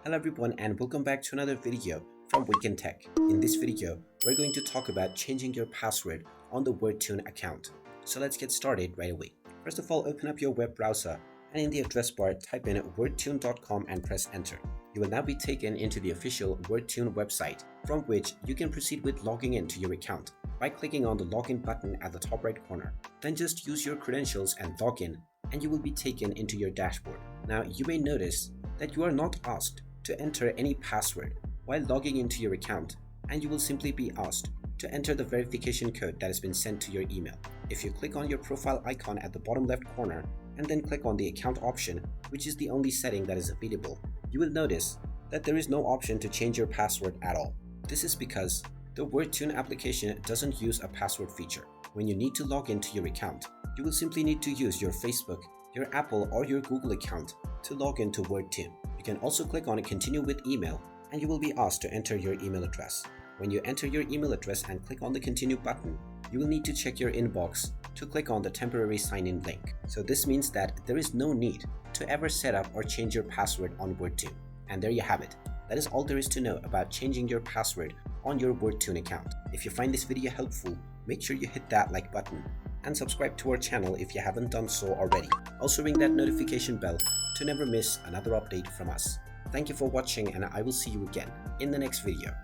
Hello everyone and welcome back to another video from Wake&Tech. In this video, we're going to talk about changing your password on the Wordtune account. So let's get started right away. First of all, open up your web browser and in the address bar type in wordtune.com and press enter. You will now be taken into the official Wordtune website from which you can proceed with logging into your account by clicking on the login button at the top right corner. Then just use your credentials and log in and you will be taken into your dashboard. Now you may notice that you are not asked to enter any password while logging into your account, and you will simply be asked to enter the verification code that has been sent to your email. If you click on your profile icon at the bottom left corner and then click on the account option, which is the only setting that is available, you will notice that there is no option to change your password at all. This is because the Wordtune application doesn't use a password feature. When you need to log into your account, you will simply need to use your Facebook, your Apple or your Google account to log into Wordtune. You can also click on continue with email and you will be asked to enter your email address. When you enter your email address and click on the continue button, you will need to check your inbox to click on the temporary sign-in link. So this means that there is no need to ever set up or change your password on Wordtune. And there you have it. That is all there is to know about changing your password on your Wordtune account. If you find this video helpful, make sure you hit that like button and subscribe to our channel if you haven't done so already. Also ring that notification bell to never miss another update from us. Thank you for watching and I will see you again in the next video.